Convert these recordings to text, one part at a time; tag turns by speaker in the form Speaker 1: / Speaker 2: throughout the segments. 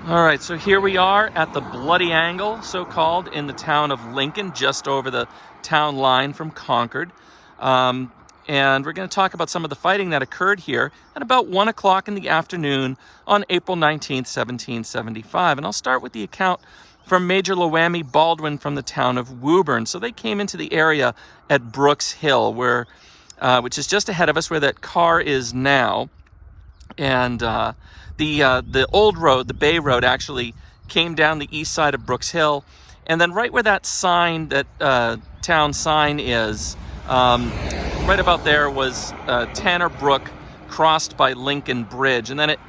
Speaker 1: All right, so here we are at the Bloody Angle, so-called, in the town of Lincoln, just over the town line from Concord. And we're going to talk about some of the fighting that occurred here at about 1 o'clock in the afternoon on April 19th, 1775. And I'll start with the account from Major Loammi Baldwin from the town of Woburn. So they came into the area at Brooks Hill, which is just ahead of us, where that car is now. And the old road, the Bay Road, actually came down the east side of Brooks Hill. And then right where that sign, that town sign is, right about there was Tanner Brook, crossed by Lincoln Bridge. And then it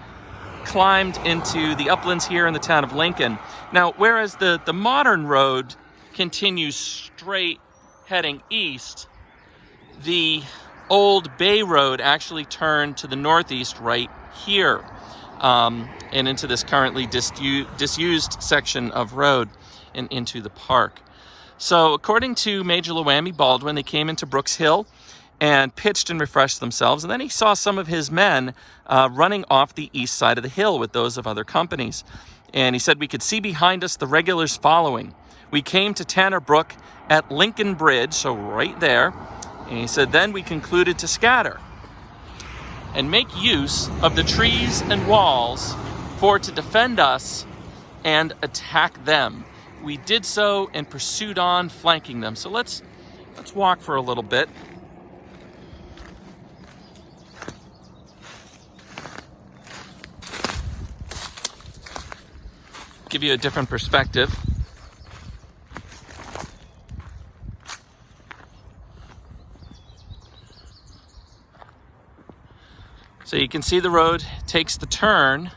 Speaker 1: climbed into the uplands here in the town of Lincoln. Now, whereas the modern road continues straight heading east, the old Bay Road actually turned to the northeast right here, and into this currently disused section of road and into the park. So according to Major Loammi Baldwin, they came into Brooks Hill and pitched and refreshed themselves, and then he saw some of his men running off the east side of the hill with those of other companies. And he said, "We could see behind us the regulars following. We came to Tanner Brook at Lincoln Bridge," so right there. And he said, "Then we concluded to scatter and make use of the trees and walls for to defend us and attack them. We did so and pursued on, flanking them." So let's walk for a little bit. Give you a different perspective. So you can see the road takes the turn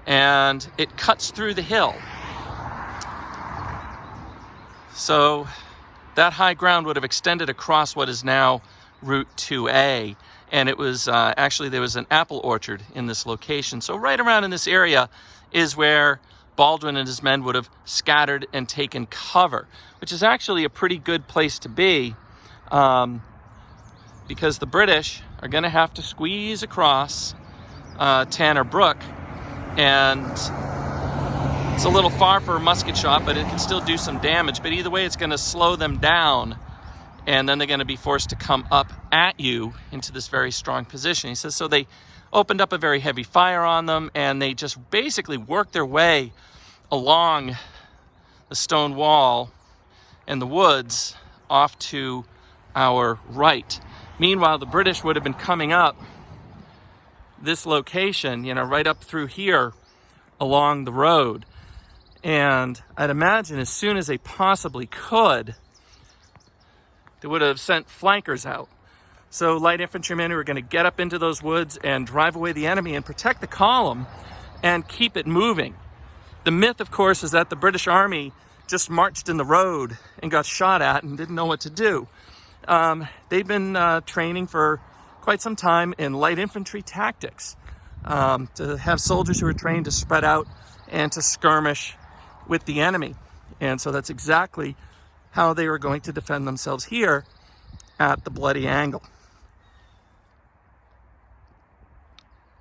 Speaker 1: and it cuts through the hill. So that high ground would have extended across what is now Route 2A. And it was actually, there was an apple orchard in this location. So right around in this area is where Baldwin and his men would have scattered and taken cover, which is actually a pretty good place to be, because the British are going to have to squeeze across Tanner Brook, and it's a little far for a musket shot, but it can still do some damage. But either way, it's going to slow them down, and then they're going to be forced to come up at you into this very strong position. He says, so they opened up a very heavy fire on them, and they just basically worked their way along the stone wall and the woods off to our right. Meanwhile, the British would have been coming up this location, right up through here along the road. And I'd imagine as soon as they possibly could, they would have sent flankers out. So light infantrymen who are going to get up into those woods and drive away the enemy and protect the column and keep it moving. The myth, of course, is that the British Army just marched in the road and got shot at and didn't know what to do. They've been training for quite some time in light infantry tactics, to have soldiers who are trained to spread out and to skirmish with the enemy. And so that's exactly how they were going to defend themselves here at the Bloody Angle.